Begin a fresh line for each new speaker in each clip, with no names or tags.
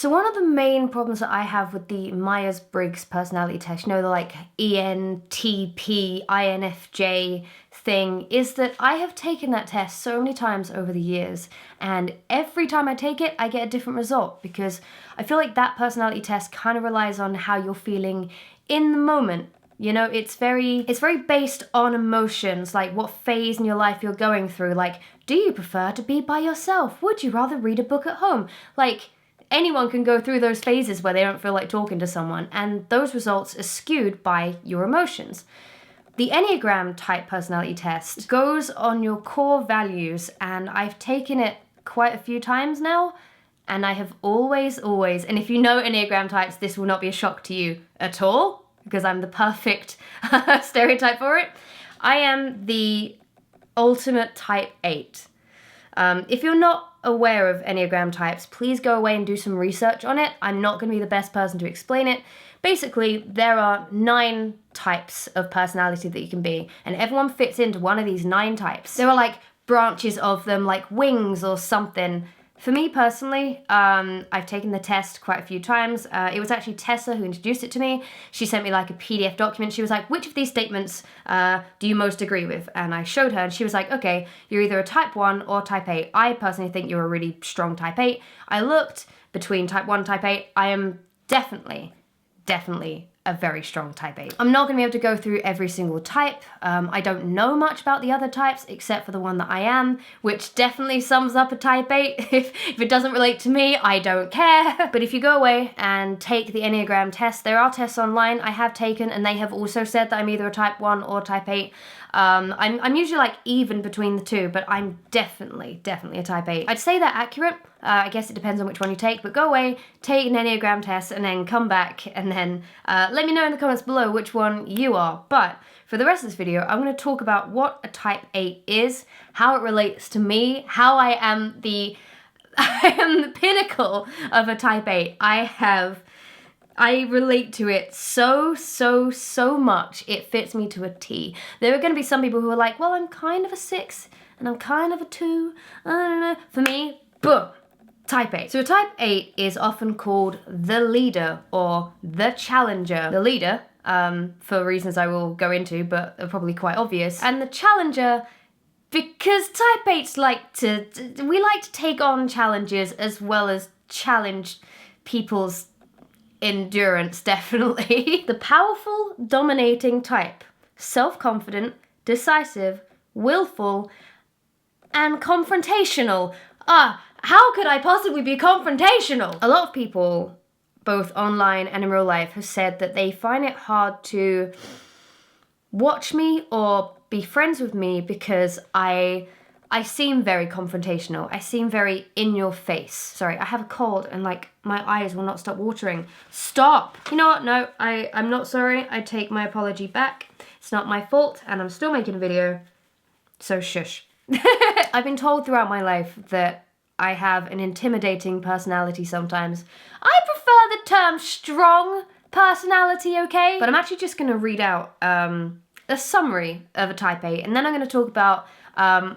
So one of the main problems that I have with the Myers-Briggs personality test, you know, the like ENTP, INFJ thing, is that I have taken that test so many times over the years, and every time I take it, I get a different result, because I feel like that personality test kind of relies on how you're feeling in the moment. You know, it's very based on emotions, like what phase in your life you're going through. Like, do you prefer to be by yourself? Would you rather read a book at home? Like, anyone can go through those phases where they don't feel like talking to someone, and those results are skewed by your emotions. The Enneagram type personality test goes on your core values, and I've taken it quite a few times now, and I have always, and if you know Enneagram types, this will not be a shock to you at all, because I'm the perfect stereotype for it. I am the ultimate type 8. If you're not aware of Enneagram types, please go away and do some research on it. I'm not going to be the best person to explain it. Basically, there are 9 types of personality that you can be, and everyone fits into one of these 9 types. There are like branches of them, like wings or something. For me personally, I've taken the test quite a few times. It was actually Tessa who introduced it to me. She sent me like a PDF document. She was like, which of these statements do you most agree with? And I showed her, and she was like, okay, you're either a type 1 or type 8. I personally think you're a really strong type 8. I looked between type 1 and type 8. I am definitely a very strong type 8. I'm not going to be able to go through every single type. I don't know much about the other types except for the one that I am, which definitely sums up a type 8. If it doesn't relate to me, I don't care. But if you go away and take the Enneagram test, there are tests online I have taken, and they have also said that I'm either a type 1 or type 8. I'm usually like even between the two, but I'm definitely a type 8. I'd say they're accurate. I guess it depends on which one you take, but go away, take an Enneagram test, and then come back, and then let me know in the comments below which one you are. But for the rest of this video, I'm going to talk about what a type 8 is, how it relates to me, how I am the pinnacle of a type 8. I relate to it so much. It fits me to a T. There are going to be some people who are like, well, I'm kind of a 6, and I'm kind of a 2. I don't know. For me, boom. Type 8. So a type 8 is often called the leader or the challenger. The leader, for reasons I will go into, but are probably quite obvious. And the challenger, because type 8s like to take on challenges as well as challenge people's endurance, definitely. The powerful, dominating type. Self-confident, decisive, willful, and confrontational. How could I possibly be confrontational? A lot of people, both online and in real life, have said that they find it hard to watch me or be friends with me because I seem very confrontational. I seem very in your face. Sorry, I have a cold and like my eyes will not stop watering. Stop! You know what? No, I'm not sorry. I take my apology back. It's not my fault, and I'm still making a video, so shush. I've been told throughout my life that I have an intimidating personality sometimes. I prefer the term strong personality, okay? But I'm actually just going to read out a summary of a type 8, and then I'm going to talk about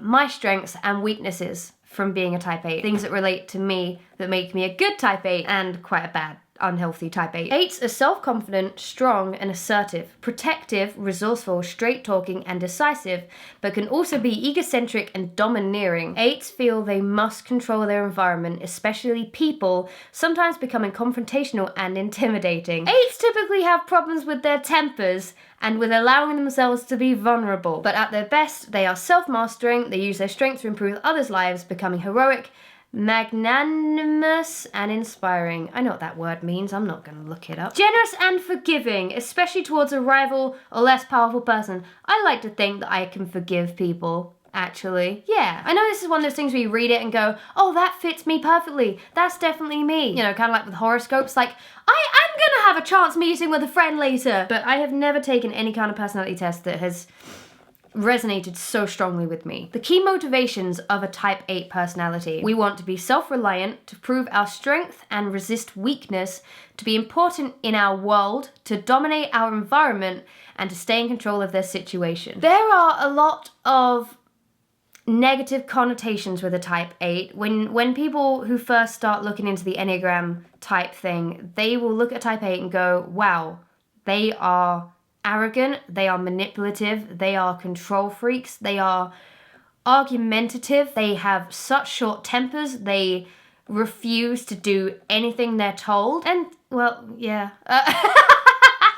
my strengths and weaknesses from being a type 8. Things that relate to me that make me a good type 8 and quite a bad, unhealthy type 8. 8s are self-confident, strong and assertive, protective, resourceful, straight-talking and decisive, but can also be egocentric and domineering. 8s feel they must control their environment, especially people, sometimes becoming confrontational and intimidating. 8s typically have problems with their tempers and with allowing themselves to be vulnerable, but at their best, they are self-mastering, they use their strengths to improve others' lives, becoming heroic, magnanimous and inspiring. I know what that word means, I'm not going to look it up. Generous and forgiving, especially towards a rival or less powerful person. I like to think that I can forgive people, actually. Yeah, I know this is one of those things where you read it and go, oh, that fits me perfectly. That's definitely me. You know, kind of like with horoscopes, like, I am going to have a chance meeting with a friend later. But I have never taken any kind of personality test that has resonated so strongly with me. The key motivations of a type 8 personality. We want to be self-reliant, to prove our strength and resist weakness, to be important in our world, to dominate our environment, and to stay in control of their situation. There are a lot of negative connotations with a type 8. When people who first start looking into the Enneagram type thing, they will look at type 8 and go, wow, they are arrogant, they are manipulative, they are control freaks, they are argumentative, they have such short tempers, they refuse to do anything they're told. And, well, yeah.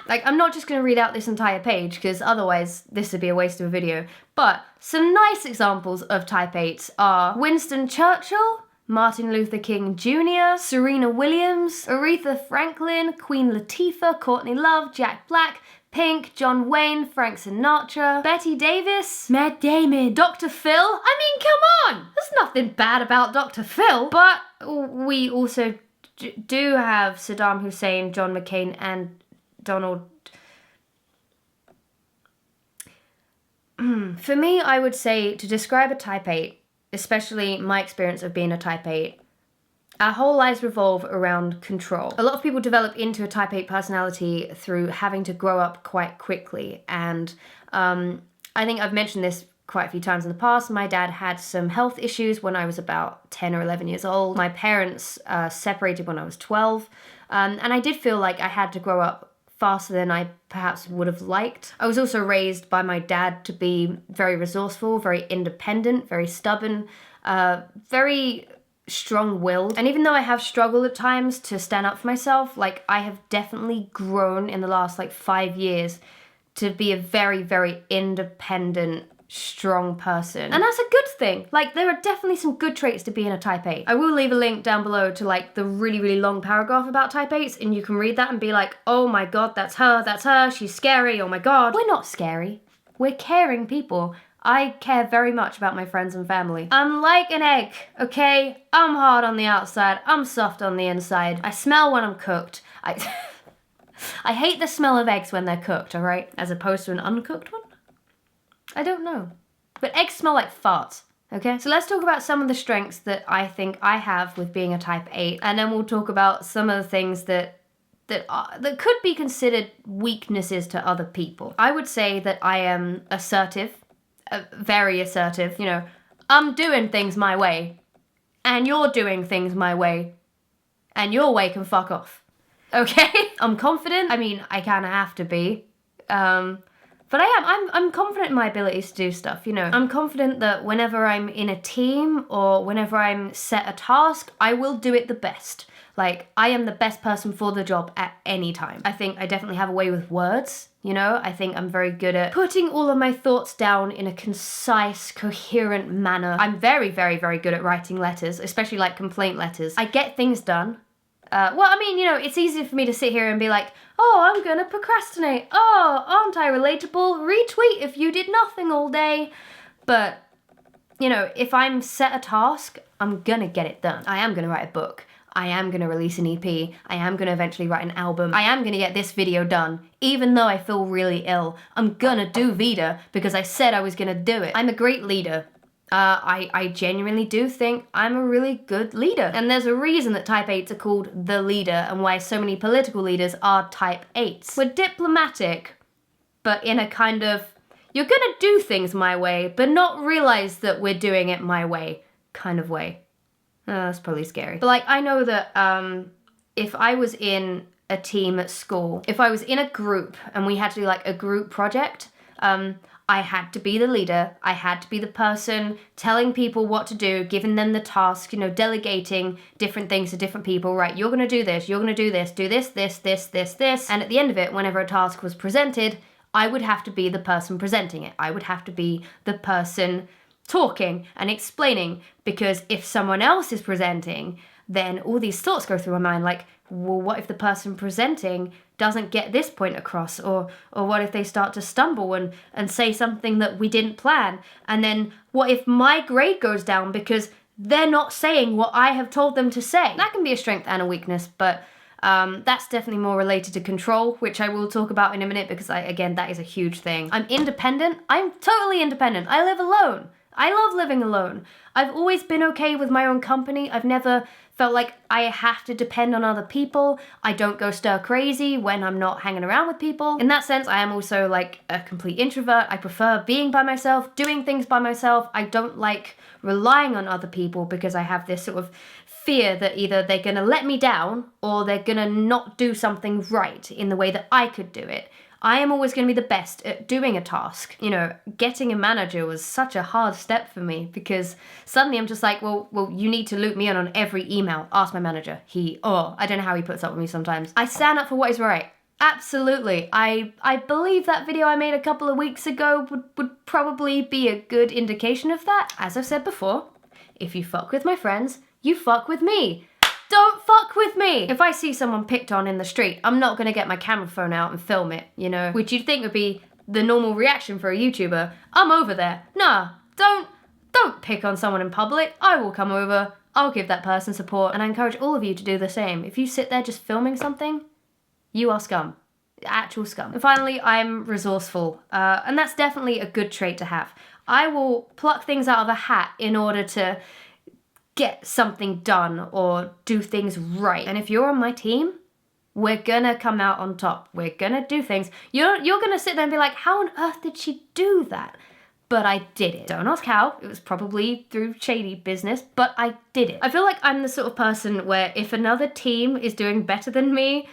Like, I'm not just going to read out this entire page, because otherwise this would be a waste of a video. But some nice examples of type 8s are Winston Churchill, Martin Luther King Jr., Serena Williams, Aretha Franklin, Queen Latifah, Courtney Love, Jack Black, Pink, John Wayne, Frank Sinatra, Betty Davis, Matt Damon, Dr. Phil. I mean, come on! There's nothing bad about Dr. Phil. But we also do have Saddam Hussein, John McCain, and Donald. For me, I would say to describe a type 8, especially my experience of being a type 8, our whole lives revolve around control. A lot of people develop into a type 8 personality through having to grow up quite quickly. And I think I've mentioned this quite a few times in the past. My dad had some health issues when I was about 10 or 11 years old. My parents separated when I was 12. And I did feel like I had to grow up faster than I perhaps would have liked. I was also raised by my dad to be very resourceful, very independent, very stubborn, very strong-willed. And even though I have struggled at times to stand up for myself, like, I have definitely grown in the last 5 years to be a very, very independent, strong person. And that's a good thing. Like, there are definitely some good traits to being a type 8. I will leave a link down below to the really, really long paragraph about type 8s, and you can read that and be like, oh my god, that's her, she's scary, oh my god. We're not scary. We're caring people. I care very much about my friends and family. I'm like an egg, okay? I'm hard on the outside, I'm soft on the inside. I smell when I'm cooked. I hate the smell of eggs when they're cooked, alright? As opposed to an uncooked one? I don't know. But eggs smell like farts, okay? So let's talk about some of the strengths that I think I have with being a type 8, and then we'll talk about some of the things that could be considered weaknesses to other people. I would say that I am assertive, very assertive. You know, I'm doing things my way, and you're doing things my way, and your way can fuck off. Okay? I'm confident. I mean, I kind of have to be. But I'm confident in my abilities to do stuff, you know. I'm confident that whenever I'm in a team or whenever I'm set a task, I will do it the best. Like, I am the best person for the job at any time. I think I definitely have a way with words, you know. I think I'm very good at putting all of my thoughts down in a concise, coherent manner. I'm very, very, very good at writing letters, especially complaint letters. I get things done. Well, I mean, you know, it's easy for me to sit here and be like, oh, I'm gonna procrastinate. Oh, aren't I relatable? Retweet if you did nothing all day. But, you know, if I'm set a task, I'm gonna get it done. I am gonna write a book. I am gonna release an EP. I am gonna eventually write an album. I am gonna get this video done. Even though I feel really ill, I'm gonna do Vita because I said I was gonna do it. I'm a great leader. I genuinely do think I'm a really good leader. And there's a reason that type 8s are called the leader and why so many political leaders are type 8s. We're diplomatic, but in a kind of, you're gonna do things my way, but not realize that we're doing it my way kind of way. That's probably scary. But I know that if I was in a team at school, if I was in a group and we had to do a group project, I had to be the leader. I had to be the person telling people what to do, giving them the task, you know, delegating different things to different people. Right, you're going to do this, you're going to do this, this. And at the end of it, whenever a task was presented, I would have to be the person presenting it. I would have to be the person talking and explaining, because if someone else is presenting, then all these thoughts go through my mind well, what if the person presenting doesn't get this point across? Or what if they start to stumble and say something that we didn't plan? And then what if my grade goes down because they're not saying what I have told them to say? That can be a strength and a weakness, but that's definitely more related to control, which I will talk about in a minute because, again, that is a huge thing. I'm independent. I'm totally independent. I live alone. I love living alone. I've always been okay with my own company. I've never felt like I have to depend on other people. I don't go stir crazy when I'm not hanging around with people. In that sense, I am also like a complete introvert. I prefer being by myself, doing things by myself. I don't like relying on other people because I have this sort of fear that either they're gonna let me down or they're gonna not do something right in the way that I could do it. I am always going to be the best at doing a task. You know, getting a manager was such a hard step for me because suddenly I'm just like, well, you need to loop me in on every email. Ask my manager. I don't know how he puts up with me sometimes. I stand up for what is right. Absolutely. I believe that video I made a couple of weeks ago would probably be a good indication of that. As I've said before, if you fuck with my friends, you fuck with me. Don't fuck with me! If I see someone picked on in the street, I'm not gonna get my camera phone out and film it, you know? Which you'd think would be the normal reaction for a YouTuber. I'm over there. Nah, don't pick on someone in public. I will come over, I'll give that person support, and I encourage all of you to do the same. If you sit there just filming something, you are scum. Actual scum. And finally, I'm resourceful, and that's definitely a good trait to have. I will pluck things out of a hat in order to get something done or do things right. And if you're on my team, we're gonna come out on top. We're gonna do things. You're gonna sit there and be like, how on earth did she do that? But I did it. Don't ask how. It was probably through shady business, but I did it. I feel like I'm the sort of person where if another team is doing better than me,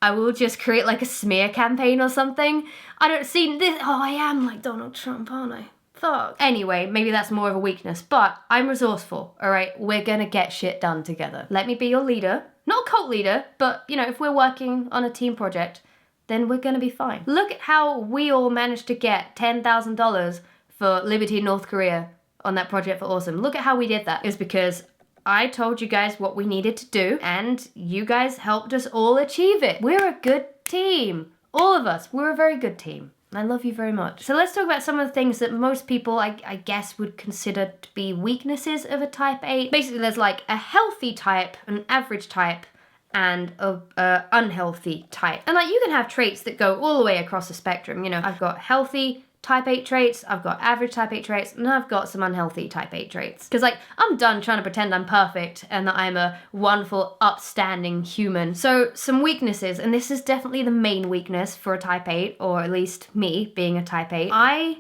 I will just create like a smear campaign or something. I don't see this. Oh, I am like Donald Trump, aren't I? Fuck. Anyway, maybe that's more of a weakness, but I'm resourceful, all right? We're gonna get shit done together. Let me be your leader. Not a cult leader, but, you know, if we're working on a team project, then we're gonna be fine. Look at how we all managed to get $10,000 for Liberty North Korea on that project for Awesome. Look at how we did that. It's because I told you guys what we needed to do, and you guys helped us all achieve it. We're a good team. All of us, we're a very good team. I love you very much. So let's talk about some of the things that most people, I guess, would consider to be weaknesses of a type 8. Basically, there's like a healthy type, an average type, and a unhealthy type. And like you can have traits that go all the way across the spectrum. You know, I've got healthy type 8 traits, I've got average type 8 traits, and I've got some unhealthy type 8 traits. Because like, I'm done trying to pretend I'm perfect and that I'm a wonderful, upstanding human. So some weaknesses, and this is definitely the main weakness for a type 8, or at least me being a type 8. I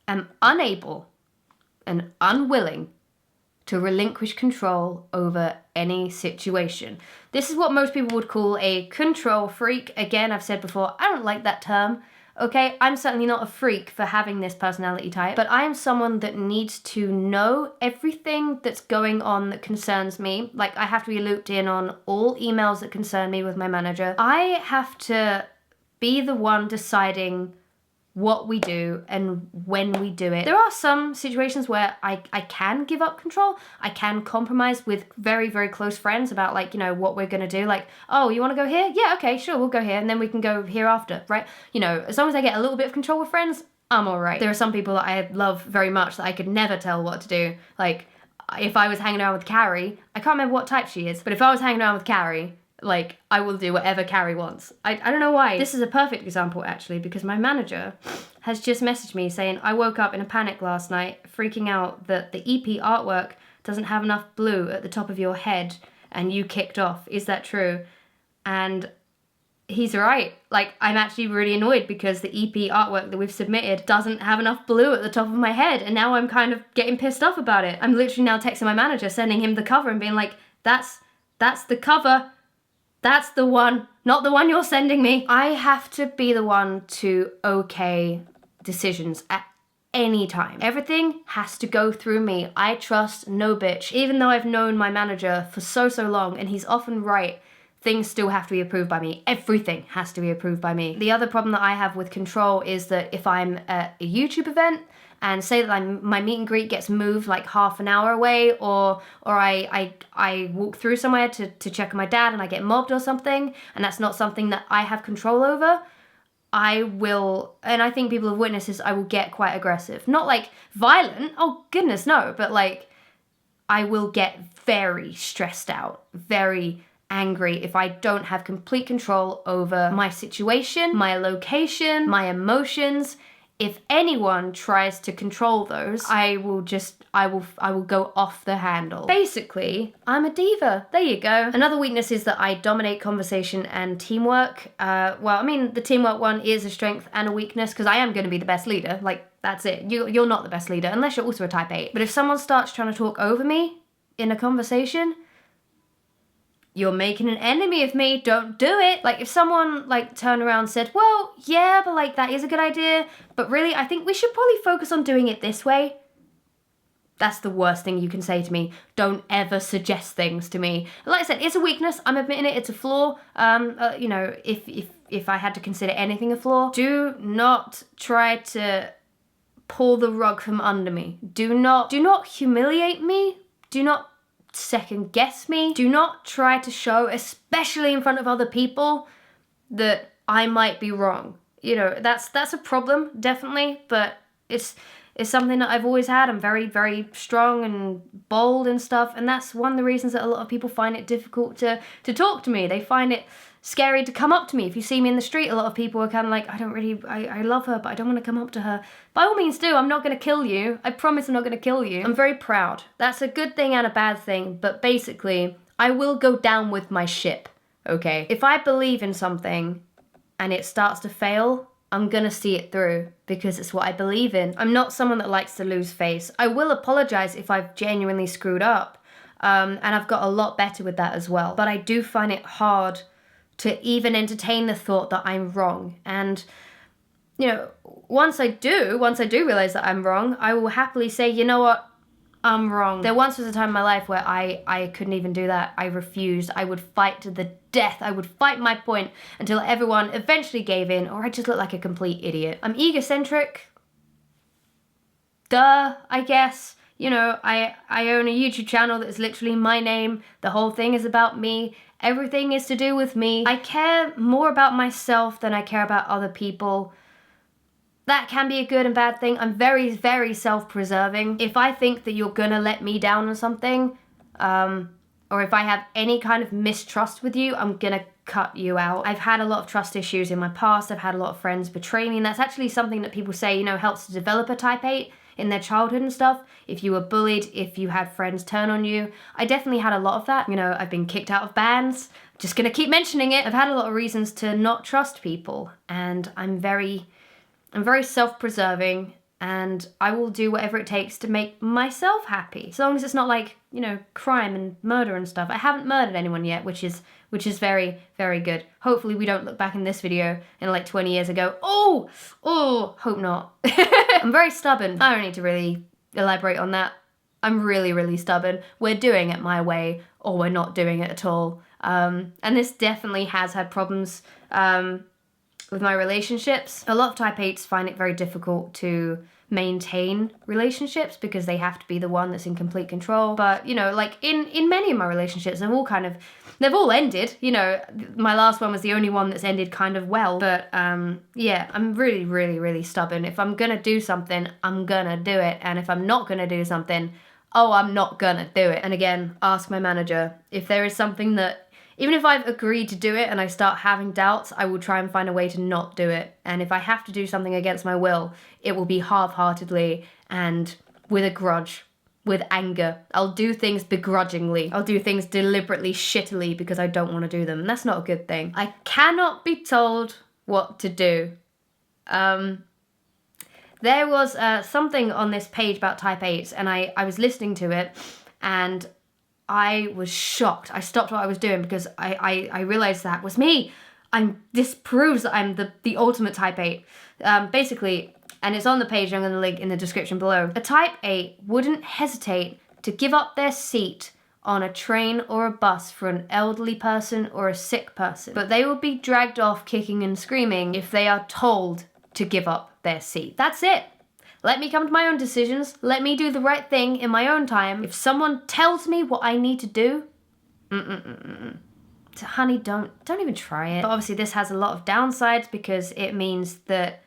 am unable and unwilling to relinquish control over any situation. This is what most people would call a control freak. Again, I've said before, I don't like that term. Okay, I'm certainly not a freak for having this personality type, but I am someone that needs to know everything that's going on that concerns me. Like, I have to be looped in on all emails that concern me with my manager. I have to be the one deciding what we do and when we do it. There are some situations where I can give up control. I can compromise with very, very close friends about like, you know, what we're gonna do. Like, oh, you wanna go here? Yeah, okay, sure, we'll go here and then we can go here after, right? You know, as long as I get a little bit of control with friends, I'm all right. There are some people that I love very much that I could never tell what to do. Like, if I was hanging around with Carrie, I can't remember what type she is, but if I was hanging around with Carrie, like, I will do whatever Carrie wants. I don't know why. This is a perfect example, actually, because my manager has just messaged me saying, I woke up in a panic last night, freaking out that the EP artwork doesn't have enough blue at the top of your head, and you kicked off. Is that true? And he's right. Like, I'm actually really annoyed because the EP artwork that we've submitted doesn't have enough blue at the top of my head, and now I'm kind of getting pissed off about it. I'm literally now texting my manager, sending him the cover and being like, that's the cover. That's the one, not the one you're sending me. I have to be the one to okay decisions at any time. Everything has to go through me. I trust no bitch. Even though I've known my manager for so long and he's often right, things still have to be approved by me. Everything has to be approved by me. The other problem that I have with control is that if I'm at a YouTube event and say that my meet and greet gets moved like half an hour away, or I walk through somewhere to check on my dad and I get mobbed or something, and that's not something that I have control over, I will, and I think people have witnessed this, I will get quite aggressive. Not like violent, oh goodness no, but like I will get very stressed out, very angry if I don't have complete control over my situation, my location, my emotions. if anyone tries to control those, I will go off the handle. Basically, I'm a diva. There you go. Another weakness is that I dominate conversation and teamwork. Well, I mean, the teamwork one is a strength and a weakness because I am going to be the best leader. Like, that's it. You're not the best leader unless you're also a type 8. But if someone starts trying to talk over me in a conversation, you're making an enemy of me. Don't do it. Like, if someone like turned around and said, well, yeah, but like that is a good idea, but really I think we should probably focus on doing it this way. That's the worst thing you can say to me. Don't ever suggest things to me. Like I said, it's a weakness. I'm admitting it. It's a flaw. You know, if I had to consider anything a flaw, do not try to pull the rug from under me. Do not humiliate me. Do not second guess me. Do not try to show, especially in front of other people, that I might be wrong. You know, that's a problem, definitely, but it's something that I've always had. I'm very, very strong and bold and stuff, and that's one of the reasons that a lot of people find it difficult to talk to me. They find it scary to come up to me. If you see me in the street, a lot of people are kind of like, I love her, but I don't want to come up to her. By all means do. I'm not going to kill you. I promise I'm not going to kill you. I'm very proud. That's a good thing and a bad thing, but basically, I will go down with my ship, okay? If I believe in something and it starts to fail, I'm gonna see it through because it's what I believe in. I'm not someone that likes to lose face. I will apologize if I've genuinely screwed up, and I've got a lot better with that as well. But I do find it hard to even entertain the thought that I'm wrong. And, you know, once I do realize that I'm wrong, I will happily say, you know what? I'm wrong. There once was a time in my life where I couldn't even do that. I refused. I would fight to the death. I would fight my point until everyone eventually gave in, or I just looked like a complete idiot. I'm egocentric. Duh, I guess. You know, I own a YouTube channel that is literally my name. The whole thing is about me. Everything is to do with me. I care more about myself than I care about other people. That can be a good and bad thing. I'm very, very self-preserving. If I think that you're gonna let me down on something, or if I have any kind of mistrust with you, I'm gonna cut you out. I've had a lot of trust issues in my past. I've had a lot of friends betray me, and that's actually something that people say, you know, helps to develop a type 8 in their childhood and stuff. If you were bullied, if you had friends turn on you. I definitely had a lot of that. You know, I've been kicked out of bands. Just gonna keep mentioning it. I've had a lot of reasons to not trust people, and I'm very self-preserving, and I will do whatever it takes to make myself happy. As long as it's not like, you know, crime and murder and stuff. I haven't murdered anyone yet, which is very, very good. Hopefully we don't look back in this video in like 20 years ago, oh, hope not. I'm very stubborn. I don't need to really elaborate on that. I'm really, really stubborn. We're doing it my way, or we're not doing it at all. And this definitely has had problems, with my relationships. A lot of type 8s find it very difficult to maintain relationships because they have to be the one that's in complete control. But, you know, like in many of my relationships, they've all ended. You know, my last one was the only one that's ended kind of well. But yeah, I'm really, really, really stubborn. If I'm gonna do something, I'm gonna do it. And if I'm not gonna do something, I'm not gonna do it. And again, ask my manager. If there is something that, even if I've agreed to do it and I start having doubts, I will try and find a way to not do it. And if I have to do something against my will, it will be half-heartedly and with a grudge, with anger. I'll do things begrudgingly. I'll do things deliberately shittily because I don't want to do them. And that's not a good thing. I cannot be told what to do. There was something on this page about type 8s, and I was listening to it, and I was shocked. I stopped what I was doing because I realized that was me. This proves that I'm the ultimate type 8. Basically, and it's on the page, I'm going to link in the description below. A type 8 wouldn't hesitate to give up their seat on a train or a bus for an elderly person or a sick person, but they will be dragged off kicking and screaming if they are told to give up their seat. That's it. Let me come to my own decisions. Let me do the right thing in my own time. If someone tells me what I need to do, honey, don't even try it. But obviously this has a lot of downsides because it means that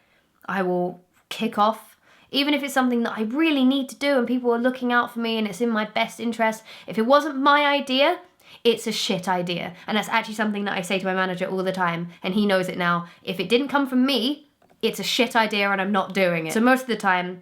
I will kick off. Even if it's something that I really need to do and people are looking out for me and it's in my best interest, if it wasn't my idea, it's a shit idea. And that's actually something that I say to my manager all the time, and he knows it now. If it didn't come from me, it's a shit idea and I'm not doing it. So most of the time,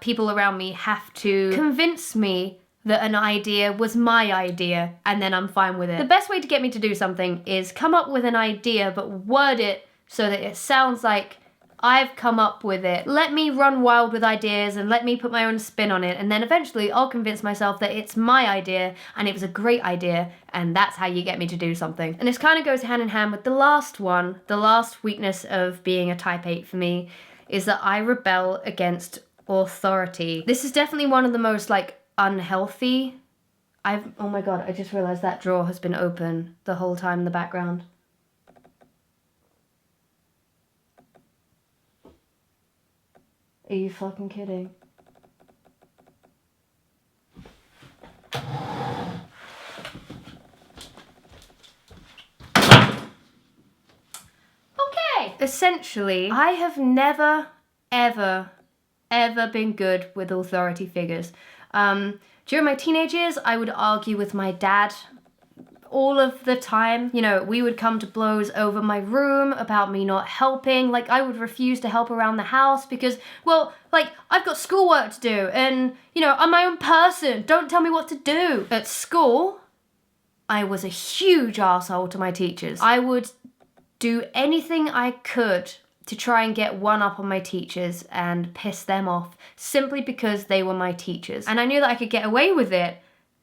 people around me have to convince me that an idea was my idea, and then I'm fine with it. The best way to get me to do something is come up with an idea, but word it so that it sounds like I've come up with it. Let me run wild with ideas and let me put my own spin on it, and then eventually I'll convince myself that it's my idea and it was a great idea, and that's how you get me to do something. And this kind of goes hand in hand with the last one. The last weakness of being a type 8 for me is that I rebel against authority. This is definitely one of the most unhealthy. Oh my god, I just realized that drawer has been open the whole time in the background. Are you fucking kidding? Okay. Essentially, I have never, ever been good with authority figures. During my teenage years, I would argue with my dad all of the time. You know, we would come to blows over my room about me not helping. I would refuse to help around the house because, well, I've got schoolwork to do and, I'm my own person. Don't tell me what to do. At school, I was a huge asshole to my teachers. I would do anything I could to try and get one up on my teachers and piss them off simply because they were my teachers. And I knew that I could get away with it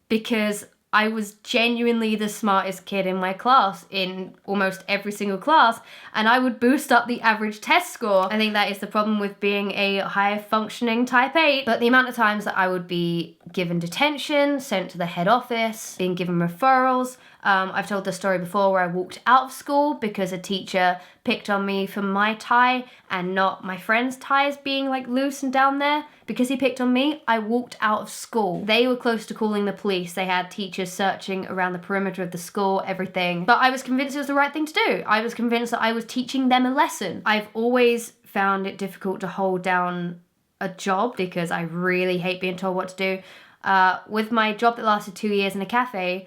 because I was genuinely the smartest kid in my class, in almost every single class, and I would boost up the average test score. I think that is the problem with being a high functioning type 8, but the amount of times that I would be given detention, sent to the head office, being given referrals. I've told the story before where I walked out of school because a teacher picked on me for my tie and not my friend's ties being loose and down there. Because he picked on me, I walked out of school. They were close to calling the police. They had teachers searching around the perimeter of the school, everything. But I was convinced it was the right thing to do. I was convinced that I was teaching them a lesson. I've always found it difficult to hold down a job because I really hate being told what to do. With my job that lasted 2 years in a cafe,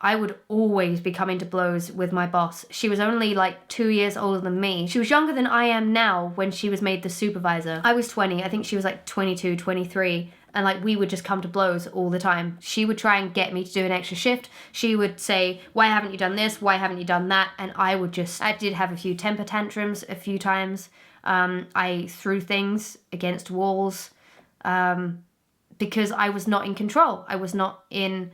I would always be coming to blows with my boss. She was only 2 years older than me. She was younger than I am now when she was made the supervisor. I was 20, I think she was 22, 23, and we would just come to blows all the time. She would try and get me to do an extra shift. She would say, why haven't you done this? Why haven't you done that? And I did have a few temper tantrums a few times. I threw things against walls because I was not in control. I was not in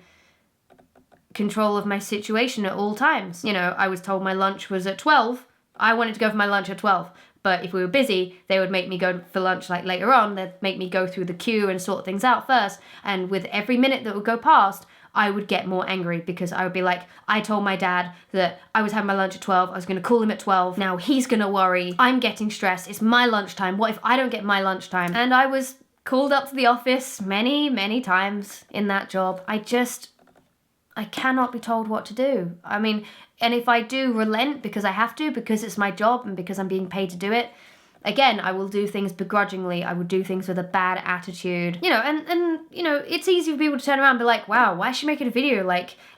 control of my situation at all times. I was told my lunch was at 12. I wanted to go for my lunch at 12. But if we were busy, they would make me go for lunch later on. They'd make me go through the queue and sort things out first. And with every minute that would go past, I would get more angry because I would be I told my dad that I was having my lunch at 12. I was going to call him at 12. Now he's going to worry. I'm getting stressed. It's my lunchtime. What if I don't get my lunchtime? And I was called up to the office many, many times in that job. I cannot be told what to do. And if I do relent because I have to, because it's my job and because I'm being paid to do it, again, I will do things begrudgingly. I would do things with a bad attitude. It's easy for people to turn around and be wow, why is she making a video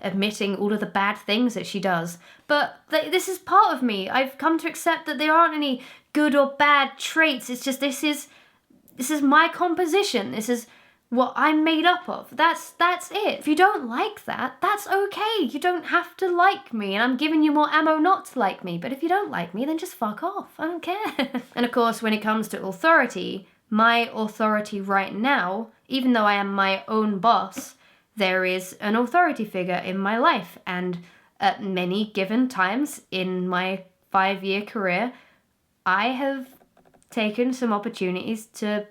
admitting all of the bad things that she does? But this is part of me. I've come to accept that there aren't any good or bad traits. It's just this is my composition. This is what I'm made up of. That's it. If you don't like that, that's okay. You don't have to like me, and I'm giving you more ammo not to like me. But if you don't like me, then just fuck off. I don't care. And of course, when it comes to authority, my authority right now, even though I am my own boss, there is an authority figure in my life. And at many given times in my 5-year career, I have taken some opportunities to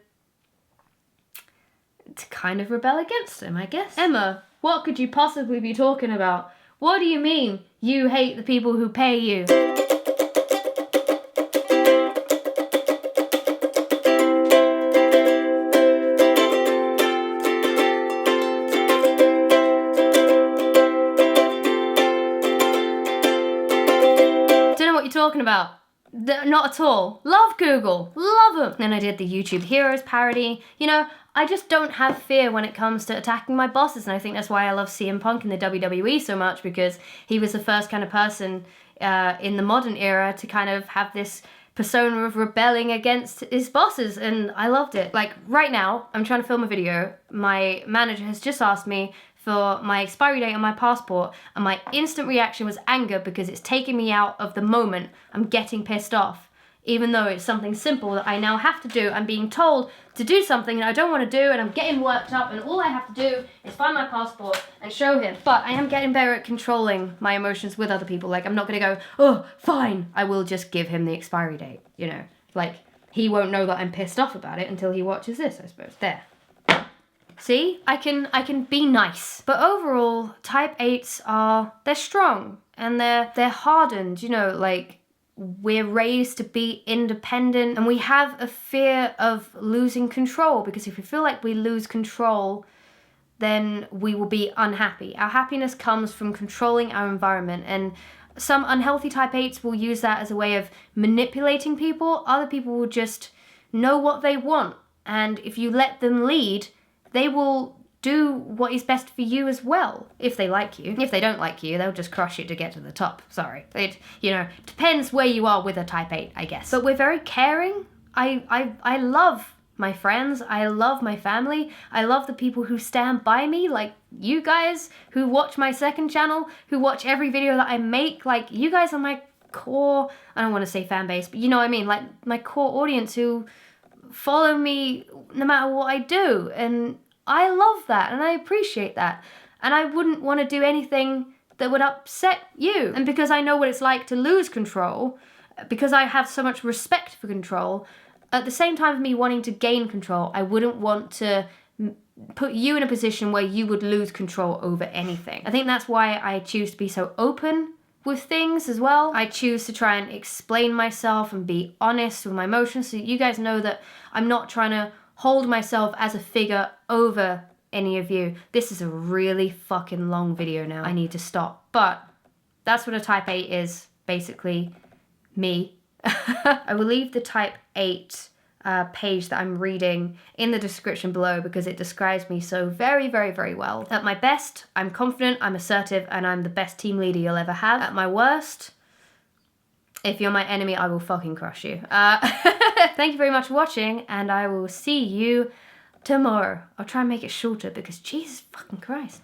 kind of rebel against him, I guess. Emma, what could you possibly be talking about? What do you mean you hate the people who pay you? Don't know what you're talking about. Not at all. Love Google. Love them. Then I did the YouTube Heroes parody. I just don't have fear when it comes to attacking my bosses, and I think that's why I love CM Punk in the WWE so much, because he was the first kind of person in the modern era to kind of have this persona of rebelling against his bosses, and I loved it. Like right now, I'm trying to film a video. My manager has just asked me for my expiry date on my passport, and my instant reaction was anger because it's taking me out of the moment. I'm getting pissed off. Even though it's something simple that I now have to do. I'm being told to do something that I don't want to do, and I'm getting worked up, and all I have to do is find my passport and show him. But I am getting better at controlling my emotions with other people. Like, I'm not going to go, oh, fine. I will just give him the expiry date, you know. Like, he won't know that I'm pissed off about it until he watches this, I suppose. There. See? I can be nice. But overall, type 8s they're strong, and they're hardened, you know, like, we're raised to be independent, and we have a fear of losing control, because if we feel like we lose control, then we will be unhappy. Our happiness comes from controlling our environment, and some unhealthy type 8s will use that as a way of manipulating people. Other people will just know what they want, and if you let them lead, they will do what is best for you as well, if they like you. If they don't like you, they'll just crush you to get to the top. Sorry. It, you know, depends where you are with a type 8, I guess. But we're very caring. I love my friends. I love my family. I love the people who stand by me, like you guys who watch my second channel, who watch every video that I make. Like, you guys are my core, I don't want to say fan base, but you know what I mean, like my core audience who follow me no matter what I do. And I love that, and I appreciate that, and I wouldn't want to do anything that would upset you. And because I know what it's like to lose control, because I have so much respect for control, at the same time of me wanting to gain control, I wouldn't want to put you in a position where you would lose control over anything. I think that's why I choose to be so open with things as well. I choose to try and explain myself and be honest with my emotions, so you guys know that I'm not trying to hold myself as a figure over any of you. This is a really fucking long video now. I need to stop. But that's what a type 8 is, basically me. I will leave the type 8 page that I'm reading in the description below, because it describes me so very, very, very well. At my best, I'm confident, I'm assertive, and I'm the best team leader you'll ever have. At my worst, if you're my enemy, I will fucking crush you. Thank you very much for watching, and I will see you tomorrow. I'll try and make it shorter because Jesus fucking Christ.